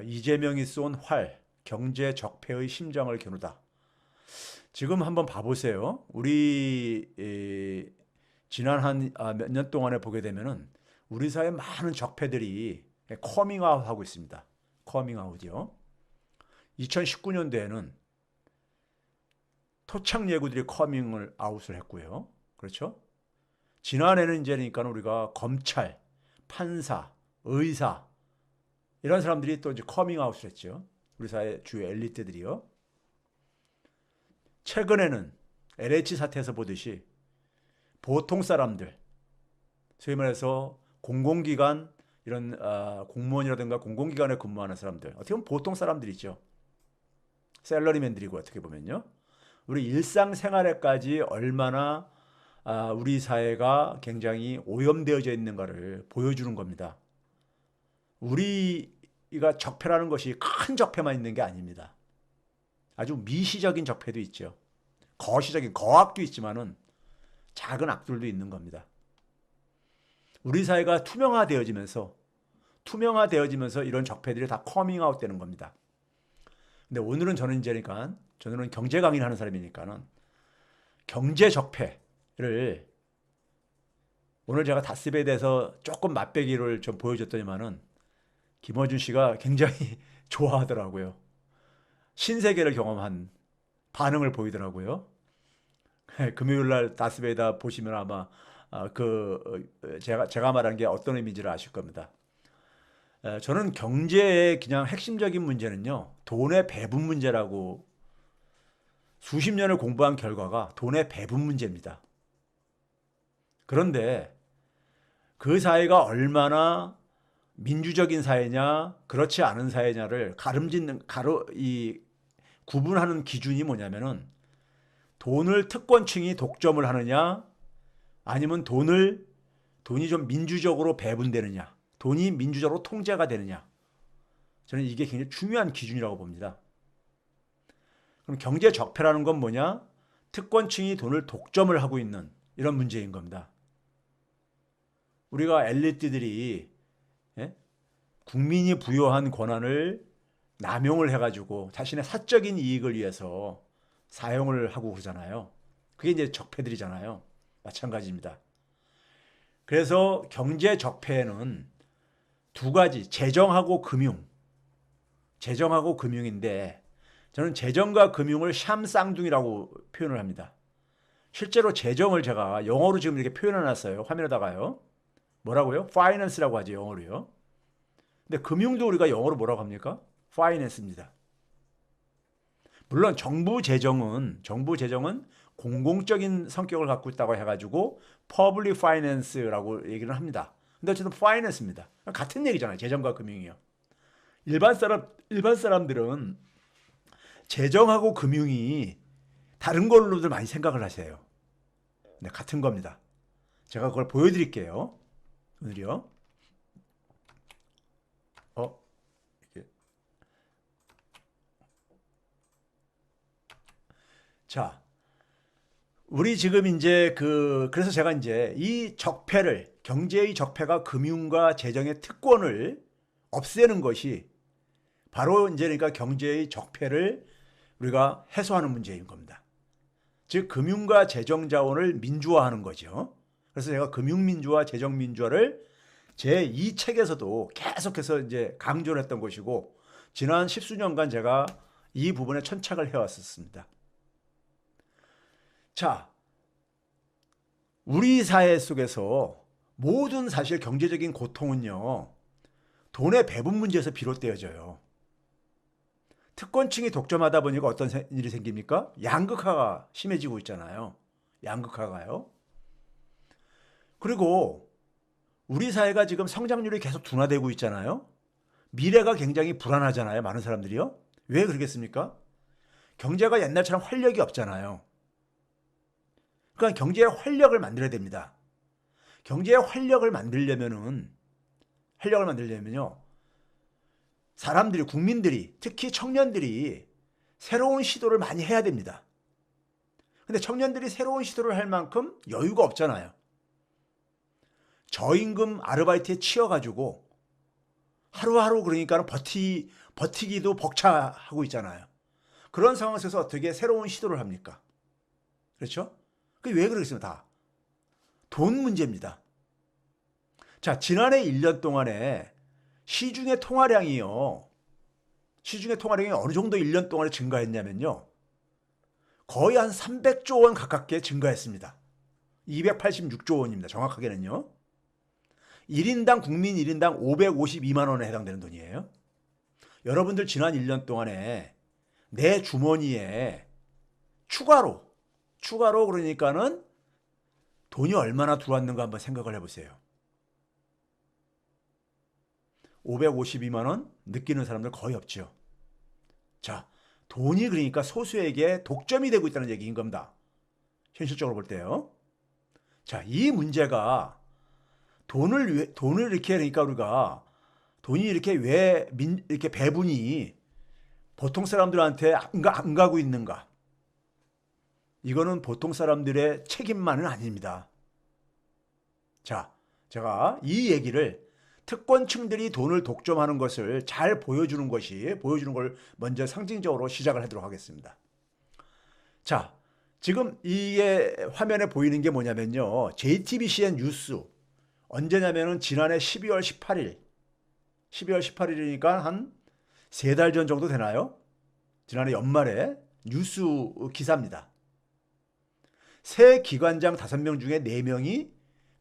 이재명이 쏜 활, 경제 적폐의 심장을 겨누다. 지금 한번 봐보세요. 우리 지난 한 몇 년 동안에 보게 되면은 우리 사회 많은 적폐들이 커밍아웃 하고 있습니다. 커밍아웃이요. 2019년도에는 토착 예구들이 커밍을 아웃을 했고요. 그렇죠? 지난해는 이제니까 우리가 검찰, 판사, 의사 이런 사람들이 또 이제 커밍아웃을 했죠. 우리 사회 주요 엘리트들이요. 최근에는 LH 사태에서 보듯이 보통 사람들, 소위 말해서 공공기관 이런 공무원이라든가 공공기관에 근무하는 사람들, 어떻게 보면 보통 사람들이죠. 셀러리맨들이고 어떻게 보면요. 우리 일상생활에까지 얼마나 우리 사회가 굉장히 오염되어져 있는가를 보여주는 겁니다. 우리가 적폐라는 것이 큰 적폐만 있는 게 아닙니다. 아주 미시적인 적폐도 있죠. 거시적인 거악도 있지만은 작은 악들도 있는 겁니다. 우리 사회가 투명화되어지면서 이런 적폐들이 다 커밍아웃 되는 겁니다. 근데 오늘은 저는 경제 강의를 하는 사람이니까는 경제 적폐를 오늘 제가 다스베에 대해서 조금 맛배기를 좀 보여줬더니만은 김어준 씨가 굉장히 좋아하더라고요. 신세계를 경험한 반응을 보이더라고요. 금요일 날 다스베이다 보시면 아마 제가 말한 게 어떤 의미인지를 아실 겁니다. 저는 경제의 그냥 핵심적인 문제는요, 돈의 배분 문제라고 수십 년을 공부한 결과가 돈의 배분 문제입니다. 그런데 그 사회가 얼마나 민주적인 사회냐, 그렇지 않은 사회냐를 구분하는 기준이 뭐냐면은 돈을 특권층이 독점을 하느냐, 아니면 돈이 좀 민주적으로 배분되느냐, 돈이 민주적으로 통제가 되느냐. 저는 이게 굉장히 중요한 기준이라고 봅니다. 그럼 경제 적폐라는 건 뭐냐? 특권층이 돈을 독점을 하고 있는 이런 문제인 겁니다. 우리가 엘리트들이 국민이 부여한 권한을 남용을 해가지고 자신의 사적인 이익을 위해서 사용을 하고 그러잖아요. 그게 이제 적폐들이잖아요. 마찬가지입니다. 그래서 경제 적폐에는 두 가지, 재정하고 금융인데 저는 재정과 금융을 샴쌍둥이라고 표현을 합니다. 실제로 재정을 제가 영어로 지금 이렇게 표현해 놨어요. 화면에다가요. 뭐라고요? finance라고 하죠, 영어로요. 근데 금융도 우리가 영어로 뭐라고 합니까? finance입니다. 물론 정부 재정은 공공적인 성격을 갖고 있다고 해가지고 public finance라고 얘기를 합니다. 근데 어쨌든 finance입니다. 같은 얘기잖아요. 재정과 금융이요. 일반 사람들은 재정하고 금융이 다른 걸로들 많이 생각을 하세요. 근데 같은 겁니다. 제가 그걸 보여드릴게요. 오늘이요. 이렇게. 자, 우리 지금 이제 그래서 제가 이제 이 경제의 적폐가 금융과 재정의 특권을 없애는 것이 바로 이제 그러니까 경제의 적폐를 우리가 해소하는 문제인 겁니다. 즉, 금융과 재정 자원을 민주화하는 거죠. 그래서 제가 금융민주화, 재정민주화를 제 2책에서도 계속해서 이제 강조를 했던 것이고, 지난 십수년간 제가 이 부분에 천착을 해왔었습니다. 자, 우리 사회 속에서 모든 사실 경제적인 고통은요, 돈의 배분 문제에서 비롯되어져요. 특권층이 독점하다 보니까 어떤 일이 생깁니까? 양극화가 심해지고 있잖아요. 양극화가요. 그리고 우리 사회가 지금 성장률이 계속 둔화되고 있잖아요. 미래가 굉장히 불안하잖아요. 많은 사람들이요. 왜 그러겠습니까? 경제가 옛날처럼 활력이 없잖아요. 그러니까 경제의 활력을 만들어야 됩니다. 경제의 활력을 만들려면요. 국민들이, 특히 청년들이 새로운 시도를 많이 해야 됩니다. 근데 청년들이 새로운 시도를 할 만큼 여유가 없잖아요. 저임금 아르바이트에 치여가지고 하루하루 그러니까 버티기도 벅차하고 있잖아요. 그런 상황에서 어떻게 새로운 시도를 합니까? 그렇죠? 그게 왜 그러겠습니까? 다 돈 문제입니다. 자, 지난해 1년 동안에 시중의 통화량이요. 시중의 통화량이 어느 정도 1년 동안에 증가했냐면요. 거의 한 300조 원 가깝게 증가했습니다. 286조 원입니다. 정확하게는요. 1인당 국민 1인당 552만 원에 해당되는 돈이에요. 여러분들 지난 1년 동안에 내 주머니에 추가로 그러니까는 돈이 얼마나 들어왔는가 한번 생각을 해보세요. 552만 원 느끼는 사람들 거의 없죠. 자, 돈이 그러니까 소수에게 독점이 되고 있다는 얘기인 겁니다. 현실적으로 볼 때요. 자, 이 문제가 돈을 이렇게 그러니까 우리가 돈이 이렇게 왜 이렇게 배분이 보통 사람들한테 안 가고 있는가? 이거는 보통 사람들의 책임만은 아닙니다. 자, 제가 이 얘기를 특권층들이 돈을 독점하는 것을 잘 보여주는 걸 먼저 상징적으로 시작을 하도록 하겠습니다. 자, 지금 이게 화면에 보이는 게 뭐냐면요. JTBC의 뉴스. 언제냐면은 지난해 12월 18일이니까 한 3달 전 정도 되나요? 지난해 연말에 뉴스 기사입니다. 새 기관장 5명 중에 4명이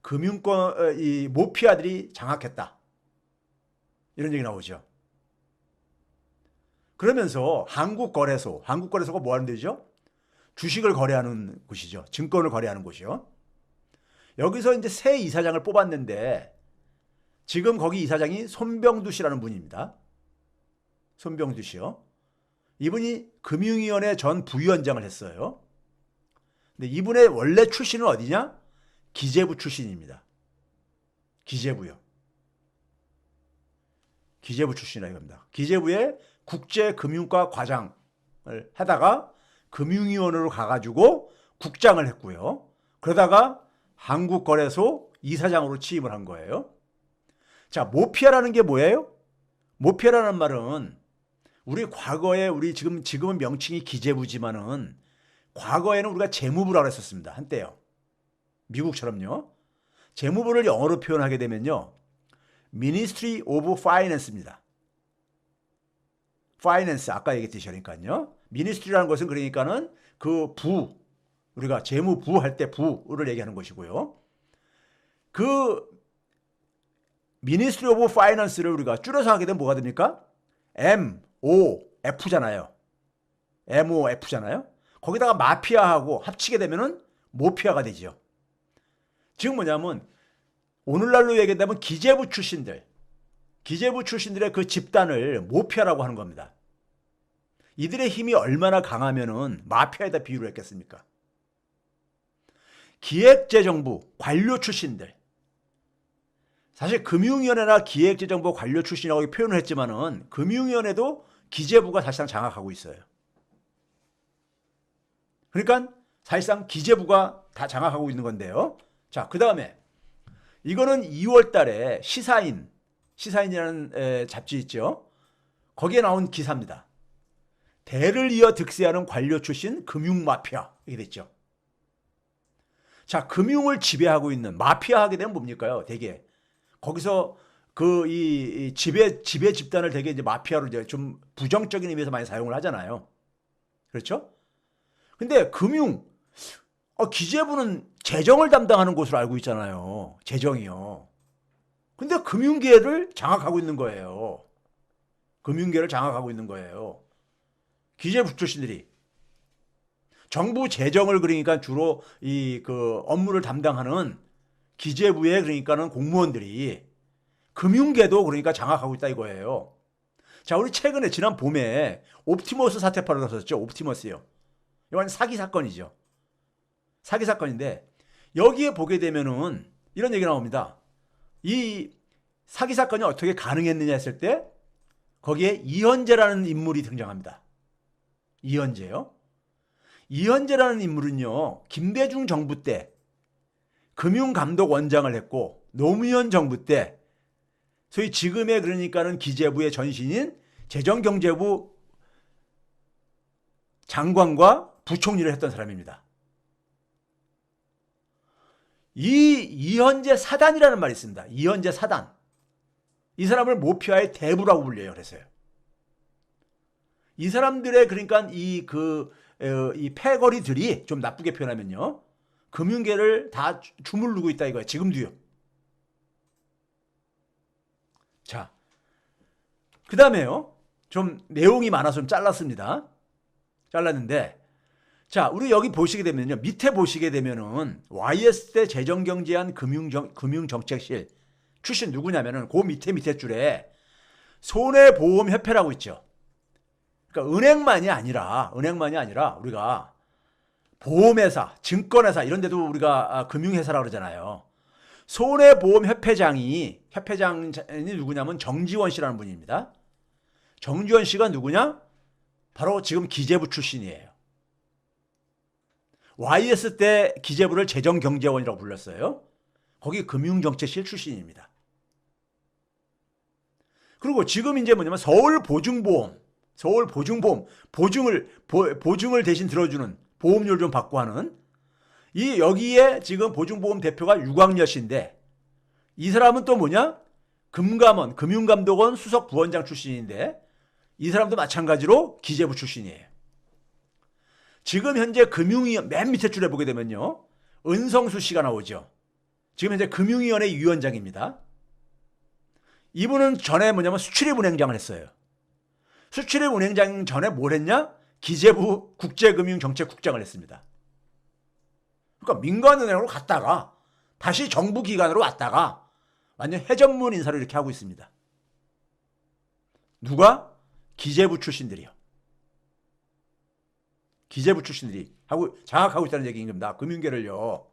금융권 이 모피아들이 장악했다. 이런 얘기 나오죠. 그러면서 한국거래소가 뭐 하는 데죠? 주식을 거래하는 곳이죠. 증권을 거래하는 곳이요. 여기서 이제 새 이사장을 뽑았는데 지금 거기 이사장이 손병두 씨라는 분입니다. 손병두 씨요. 이분이 금융위원회 전 부위원장을 했어요. 근데 이분의 원래 출신은 어디냐? 기재부 출신입니다. 기재부요. 기재부 출신이라 이겁니다. 기재부의 국제금융과 과장을 하다가 금융위원으로 가가지고 국장을 했고요. 그러다가 한국거래소 이사장으로 취임을 한 거예요. 자, 모피아라는 게 뭐예요? 모피아라는 말은 우리 과거에 지금은 명칭이 기재부지만은 과거에는 우리가 재무부라고 했었습니다. 한때요. 미국처럼요. 재무부를 영어로 표현하게 되면요. Ministry of Finance입니다. Finance 아까 얘기했듯이 그러니까요. Ministry라는 것은 그러니까는 그 부, 우리가 재무부 할 때 부를 얘기하는 것이고요. 그 Ministry of Finance를 우리가 줄여서 하게 되면 뭐가 됩니까? MOF잖아요. MOF잖아요. 거기다가 마피아하고 합치게 되면은 모피아가 되죠. 지금 뭐냐면 오늘날로 얘기한다면 기재부 출신들의 그 집단을 모피아라고 하는 겁니다. 이들의 힘이 얼마나 강하면은 마피아에다 비유를 했겠습니까? 기획재정부 관료 출신들. 사실 금융위원회나 기획재정부 관료 출신이라고 표현을 했지만은 금융위원회도 기재부가 사실상 장악하고 있어요. 그러니까 사실상 기재부가 다 장악하고 있는 건데요. 자, 그 다음에 이거는 2월 달에 시사인이라는 잡지 있죠. 거기에 나온 기사입니다. 대를 이어 득세하는 관료 출신 금융마피아 이렇게 됐죠. 자, 금융을 지배하고 있는 마피아 하게 되면 뭡니까요? 되게 거기서 그 이 지배 집단을 되게 이제 마피아로 이제 좀 부정적인 의미에서 많이 사용을 하잖아요. 그렇죠? 근데 기재부는 재정을 담당하는 곳으로 알고 있잖아요. 재정이요. 근데 금융계를 장악하고 있는 거예요. 금융계를 장악하고 있는 거예요. 기재부 출신들이. 정부 재정을 그러니까 주로 그 업무를 담당하는 기재부의 그러니까는 공무원들이 금융계도 그러니까 장악하고 있다 이거예요. 자, 우리 최근에 지난 봄에 옵티머스 사태 벌어졌었죠. 옵티머스요. 이건 사기 사건이죠. 사기 사건인데 여기에 보게 되면은 이런 얘기 나옵니다. 이 사기 사건이 어떻게 가능했느냐 했을 때 거기에 이현재라는 인물이 등장합니다. 이현재요. 이현재라는 인물은요. 김대중 정부 때 금융감독원장을 했고 노무현 정부 때 소위 지금의 그러니까는 기재부의 전신인 재정경제부 장관과 부총리를 했던 사람입니다. 이현재 사단이라는 말이 있습니다. 이현재 사단. 이 사람을 모피아의 대부라고 불려요. 그래서요. 이 사람들의 그러니까 이 패거리들이 좀 나쁘게 표현하면요. 금융계를 다 주물르고 있다 이거예요. 지금도요. 자, 그 다음에요. 좀 내용이 많아서 좀 잘랐습니다. 잘랐는데, 자, 우리 여기 보시게 되면요. 밑에 보시게 되면은 YS 때 재정경제안 금융정책실 출신 누구냐면은 그 밑에 줄에 손해보험협회라고 있죠. 그러니까 은행만이 아니라 우리가 보험회사, 증권회사 이런 데도 우리가 금융회사라고 그러잖아요. 손해보험협회장이 누구냐면 정지원 씨라는 분입니다. 정지원 씨가 누구냐? 바로 지금 기재부 출신이에요. YS 때 기재부를 재정경제원이라고 불렀어요. 거기 금융정책실 출신입니다. 그리고 지금 이제 뭐냐면 서울보증보험 보증을 대신 들어주는 보험료를 좀 받고 하는 여기에 지금 보증보험 대표가 유광열 씨인데 이 사람은 또 뭐냐? 금감원, 금융감독원 수석 부원장 출신인데 이 사람도 마찬가지로 기재부 출신이에요. 지금 현재 금융위원 맨 밑에 줄에 보게 되면요. 은성수 씨가 나오죠. 지금 현재 금융위원회 위원장입니다. 이분은 전에 뭐냐면 수출입은행장을 했어요. 수출입은행장 전에 뭘 했냐? 기재부 국제금융정책국장을 했습니다. 그러니까 민간은행으로 갔다가 다시 정부 기관으로 왔다가 완전 해전문 인사를 이렇게 하고 있습니다. 누가? 기재부 출신들이요. 기재부 출신들이 장악하고 있다는 얘기인 겁니다. 금융계를요.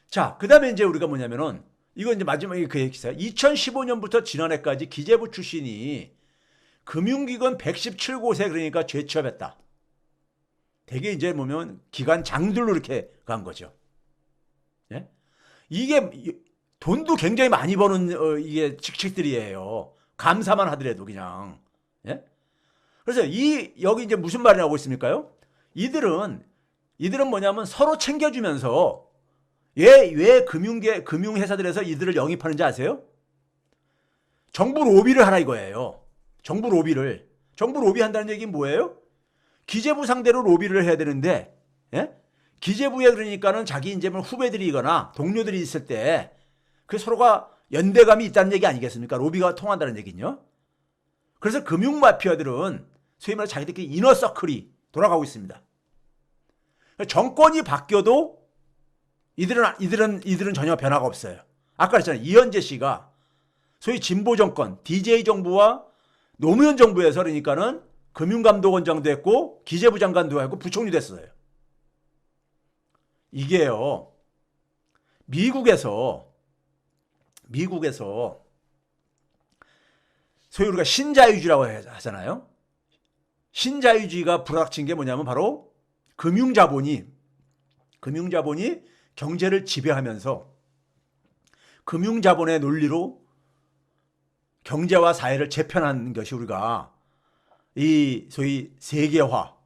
자, 그 다음에 이제 우리가 뭐냐면은 이거 이제 마지막에 그 얘기세요. 2015년부터 지난해까지 기재부 출신이 금융기관 117곳에 그러니까 재취업했다. 되게 이제 보면 기관 장들로 이렇게 간 거죠. 예? 이게 돈도 굉장히 많이 버는 이게 직책들이에요. 감사만 하더라도 그냥. 예? 그래서 여기 이제 무슨 말이 나오고 있습니까요? 이들은 뭐냐면 서로 챙겨주면서 왜 금융회사들에서 이들을 영입하는지 아세요? 정부 로비를 하라 이거예요. 정부 로비한다는 얘기는 뭐예요? 기재부 상대로 로비를 해야 되는데, 예? 기재부에 그러니까는 자기 이제 뭐 후배들이거나 동료들이 있을 때 그 서로가 연대감이 있다는 얘기 아니겠습니까? 로비가 통한다는 얘기는요. 그래서 금융 마피아들은 소위 말해 자기들끼리 이너서클이 돌아가고 있습니다. 정권이 바뀌어도 이들은 전혀 변화가 없어요. 아까 그랬잖아요. 이현재 씨가 소위 진보 정권, DJ 정부와 노무현 정부에서 그러니까는 금융감독원장도 했고 기재부 장관도 했고 부총리 됐어요. 이게요. 미국에서 소위 우리가 신자유주의라고 하잖아요. 신자유주의가 불락친 게 뭐냐면 바로 금융자본이 경제를 지배하면서 금융자본의 논리로 경제와 사회를 재편하는 것이 우리가 이 소위 세계화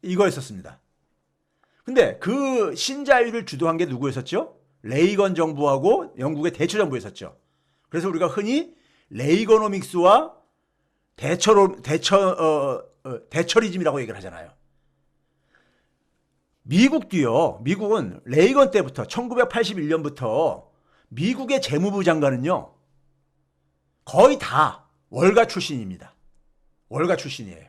이거였었습니다. 근데 그 신자유를 주도한 게 누구였었죠? 레이건 정부하고 영국의 대처 정부였었죠. 그래서 우리가 흔히 레이거노믹스와 대처리즘이라고 얘기를 하잖아요. 미국은 레이건 때부터 1981년부터 미국의 재무부 장관은요. 거의 다 월가 출신입니다. 월가 출신이에요.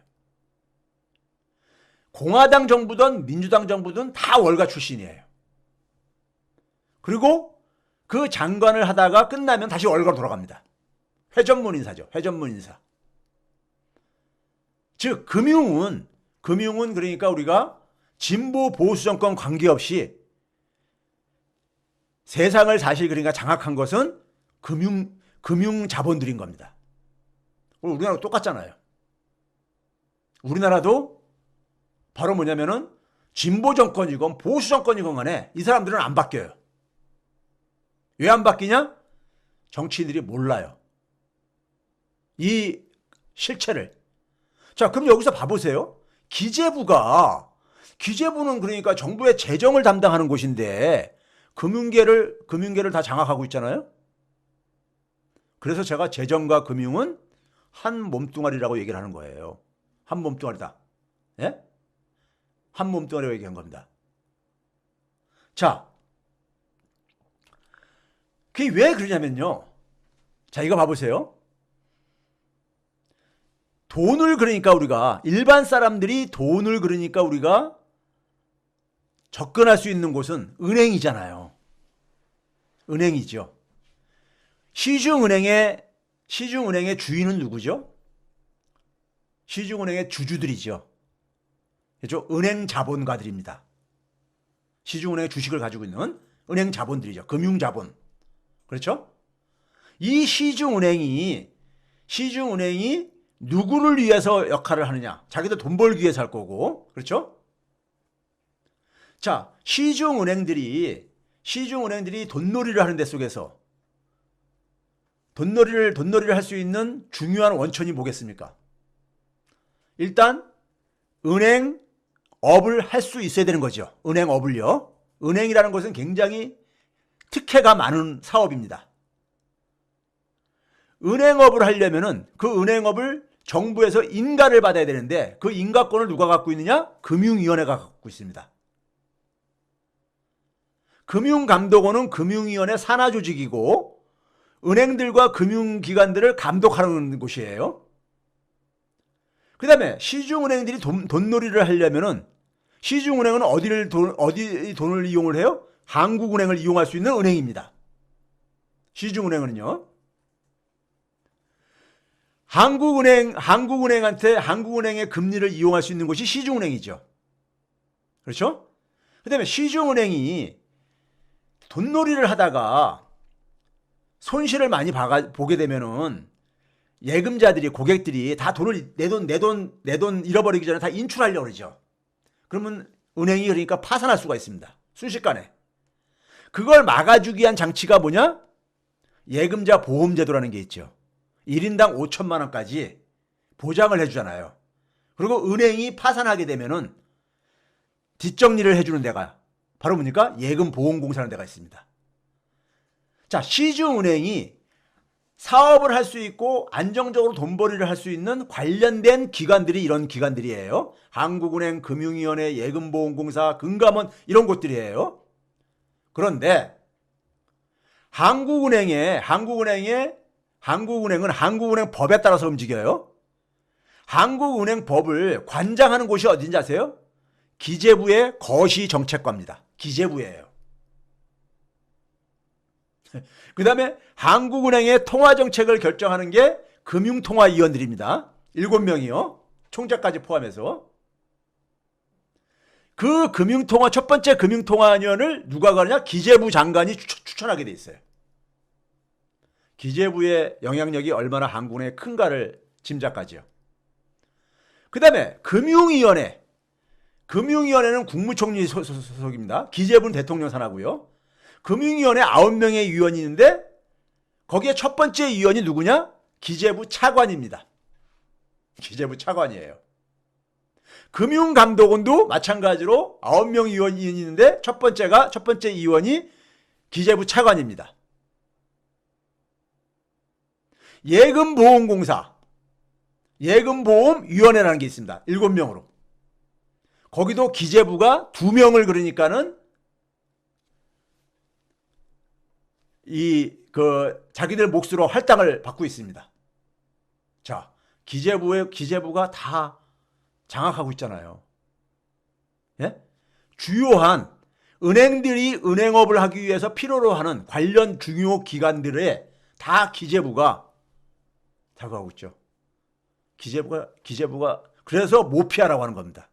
공화당 정부든 민주당 정부든 다 월가 출신이에요. 그리고 그 장관을 하다가 끝나면 다시 월가로 돌아갑니다. 회전문 인사죠. 회전문 인사. 즉 금융은 그러니까 우리가 진보 보수 정권 관계없이 세상을 사실 그러니까 장악한 것은 금융 자본들인 겁니다. 우리나라도 똑같잖아요. 우리나라도 바로 뭐냐면은 진보 정권이건 보수 정권이건 간에 이 사람들은 안 바뀌어요. 왜 안 바뀌냐? 정치인들이 몰라요. 이 실체를. 자, 그럼 여기서 봐보세요. 기재부는 그러니까 정부의 재정을 담당하는 곳인데 금융계를 다 장악하고 있잖아요. 그래서 제가 재정과 금융은 한 몸뚱아리라고 얘기를 하는 거예요. 한 몸뚱아리다. 예? 한 몸뚱아리라고 얘기한 겁니다. 자, 그게 왜 그러냐면요. 자, 이거 봐보세요. 일반 사람들이 돈을 그러니까 우리가 접근할 수 있는 곳은 은행이잖아요. 은행이죠. 시중은행의 주인은 누구죠? 시중은행의 주주들이죠. 그렇죠? 은행 자본가들입니다. 시중은행의 주식을 가지고 있는 은행 자본들이죠. 금융자본. 그렇죠? 이 시중은행이 누구를 위해서 역할을 하느냐? 자기도 돈 벌기 위해서 할 거고. 그렇죠? 자, 시중은행들이 돈놀이를 하는 데 속에서 돈놀이를 할 수 있는 중요한 원천이 뭐겠습니까? 일단 은행업을 할 수 있어야 되는 거죠. 은행업을요. 은행이라는 것은 굉장히 특혜가 많은 사업입니다. 은행업을 하려면은 그 은행업을 정부에서 인가를 받아야 되는데 그 인가권을 누가 갖고 있느냐? 금융위원회가 갖고 있습니다. 금융감독원은 금융위원회 산하조직이고 은행들과 금융기관들을 감독하는 곳이에요. 그 다음에 시중은행들이 돈놀이를 하려면은 시중은행은 어디 돈을 이용을 해요? 한국은행을 이용할 수 있는 은행입니다. 시중은행은요. 한국은행의 금리를 이용할 수 있는 곳이 시중은행이죠. 그렇죠? 그 다음에 시중은행이 돈놀이를 하다가 손실을 많이 보게 되면은 예금자들이, 고객들이 다 돈을 내 돈 잃어버리기 전에 다 인출하려고 그러죠. 그러면 은행이 그러니까 파산할 수가 있습니다. 순식간에. 그걸 막아주기 위한 장치가 뭐냐? 예금자 보험제도라는 게 있죠. 1인당 5천만 원까지 보장을 해주잖아요. 그리고 은행이 파산하게 되면은 뒷정리를 해주는 데가 바로 뭡니까? 예금보험공사라는 데가 있습니다. 자, 시중은행이 사업을 할 수 있고 안정적으로 돈벌이를 할 수 있는 관련된 기관들이 이런 기관들이에요. 한국은행, 금융위원회, 예금보험공사, 금감원 이런 곳들이에요. 그런데 한국은행은 한국은행 법에 따라서 움직여요. 한국은행 법을 관장하는 곳이 어딘지 아세요? 기재부의 거시정책과입니다. 기재부예요. 그 다음에 한국은행의 통화정책을 결정하는 게 금융통화위원들입니다. 7명이요. 총재까지 포함해서. 그 첫 번째 금융통화위원을 누가 가느냐? 기재부 장관이 추천하게 돼 있어요. 기재부의 영향력이 얼마나 한국은행에 큰가를 짐작하죠. 그 다음에 금융위원회는 국무총리 소속입니다. 기재부는 대통령 산하고요. 금융위원회 9명의 위원이 있는데 거기에 첫 번째 위원이 누구냐? 기재부 차관입니다. 기재부 차관이에요. 금융감독원도 마찬가지로 9명 위원이 있는데 첫 번째 위원이 기재부 차관입니다. 예금보험위원회라는 게 있습니다. 7명으로. 거기도 기재부가 2명을 그러니까는 자기들 몫으로 할당을 받고 있습니다. 자, 기재부가 다 장악하고 있잖아요. 예? 주요한 은행들이 은행업을 하기 위해서 필요로 하는 관련 중요 기관들에 다 기재부가 다가가고 있죠. 기재부가 그래서 모피아라고 하는 겁니다.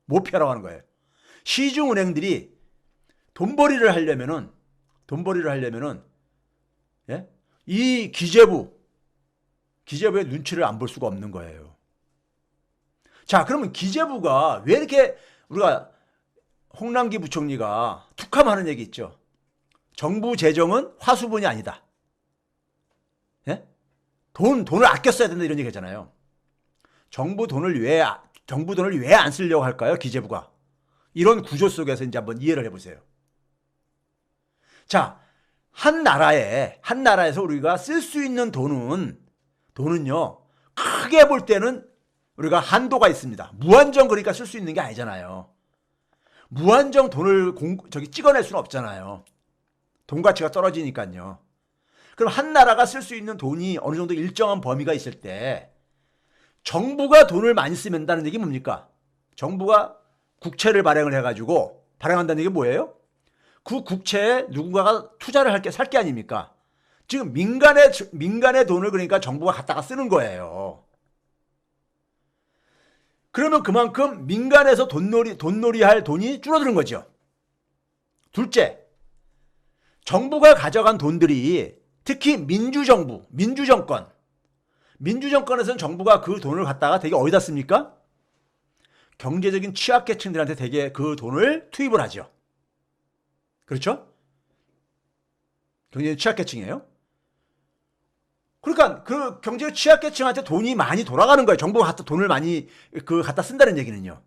모피아라고 하는 거예요. 시중은행들이 돈벌이를 하려면은 예? 이 기재부의 눈치를 안 볼 수가 없는 거예요. 자, 그러면 기재부가 왜 이렇게 우리가 홍남기 부총리가 툭하면 얘기 있죠. 정부 재정은 화수분이 아니다. 예? 돈을 아껴 써야 된다 이런 얘기 했잖아요. 정부 돈을 왜 안 쓰려고 할까요? 기재부가. 이런 구조 속에서 이제 한번 이해를 해보세요. 자, 한 나라에서 우리가 쓸 수 있는 돈은요, 크게 볼 때는 우리가 한도가 있습니다. 무한정 그러니까 쓸 수 있는 게 아니잖아요. 무한정 돈을 찍어낼 수는 없잖아요. 돈 가치가 떨어지니까요. 그럼 한 나라가 쓸 수 있는 돈이 어느 정도 일정한 범위가 있을 때 정부가 돈을 많이 쓰면다는 얘기 뭡니까? 정부가 국채를 발행을 해가지고 발행한다는 얘기 뭐예요? 그 국채에 누군가가 투자를 살 게 아닙니까? 지금 민간의 돈을 그러니까 정부가 갖다가 쓰는 거예요. 그러면 그만큼 민간에서 돈놀이 할 돈이 줄어드는 거죠. 둘째, 정부가 가져간 돈들이 특히 민주정권에서는 정부가 그 돈을 갖다가 되게 어디다 씁니까? 경제적인 취약계층들한테 되게 그 돈을 투입을 하죠. 그렇죠? 경제적 취약계층이에요. 그러니까 그 경제적 취약계층한테 돈이 많이 돌아가는 거예요. 정부가 갖다 돈을 많이 갖다 쓴다는 얘기는요.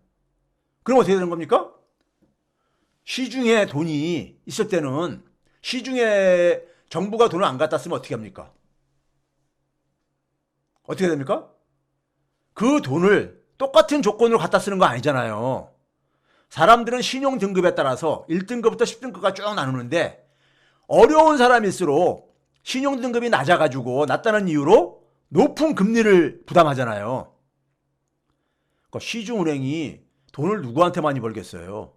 그럼 어떻게 되는 겁니까? 시중에 돈이 있을 때는 시중에 정부가 돈을 안 갖다 쓰면 어떻게 합니까? 어떻게 됩니까? 그 돈을 똑같은 조건으로 갖다 쓰는 거 아니잖아요. 사람들은 신용 등급에 따라서 1등급부터 10등급까지 쭉 나누는데 어려운 사람일수록 신용 등급이 낮다는 이유로 높은 금리를 부담하잖아요. 그러니까 시중은행이 돈을 누구한테 많이 벌겠어요?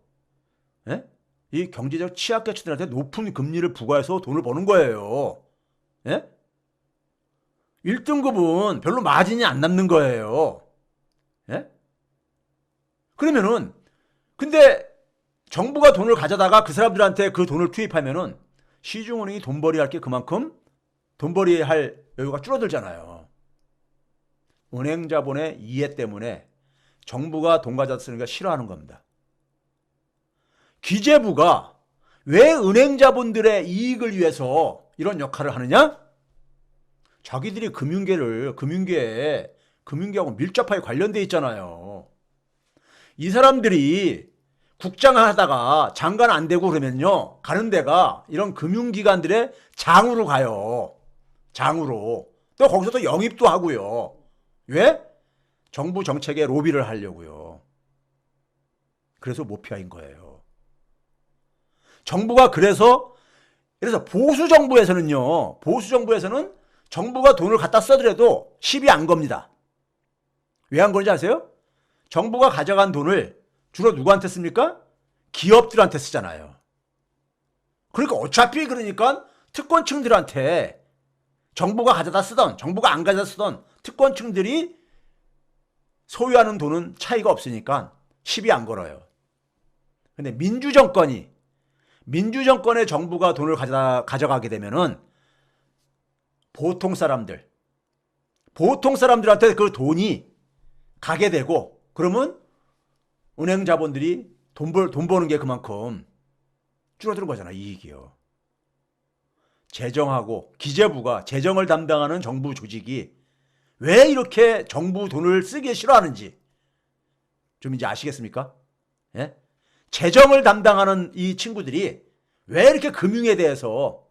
예? 이 경제적 취약계층들한테 높은 금리를 부과해서 돈을 버는 거예요. 예? 1등급은 별로 마진이 안 남는 거예요. 예? 그러면은 근데 정부가 돈을 가져다가 그 사람들한테 그 돈을 투입하면은 시중은행이 돈벌이 할 게 그만큼 돈벌이 할 여유가 줄어들잖아요. 은행 자본의 이해 때문에 정부가 돈 가져다 쓰는 걸 싫어하는 겁니다. 기재부가 왜 은행 자본들의 이익을 위해서 이런 역할을 하느냐? 자기들이 금융계하고 밀접하게 관련돼 있잖아요. 이 사람들이 국장을 하다가 장관 안 되고 그러면요, 가는 데가 이런 금융기관들의 장으로 가요. 장으로. 또 거기서 또 영입도 하고요. 왜? 정부 정책에 로비를 하려고요. 그래서 모피아인 거예요. 정부가 그래서 보수 정부에서는 정부가 돈을 갖다 써더라도 시비 안 겁니다. 왜 안 거는지 아세요? 정부가 가져간 돈을 주로 누구한테 씁니까? 기업들한테 쓰잖아요. 그러니까 어차피 특권층들한테 정부가 가져다 쓰던 정부가 안 가져다 쓰던 특권층들이 소유하는 돈은 차이가 없으니까 시비 안 걸어요. 근데 민주정권의 정부가 돈을 가져가게 되면은 보통 사람들한테 그 돈이 가게 되고, 그러면 은행 자본들이 돈 버는 게 그만큼 줄어드는 거잖아, 이익이요. 재정하고 기재부가 재정을 담당하는 정부 조직이 왜 이렇게 정부 돈을 쓰기 싫어하는지 좀 이제 아시겠습니까? 예? 재정을 담당하는 이 친구들이 왜 이렇게 금융에 대해서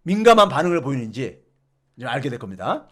민감한 반응을 보이는지 알게 될 겁니다.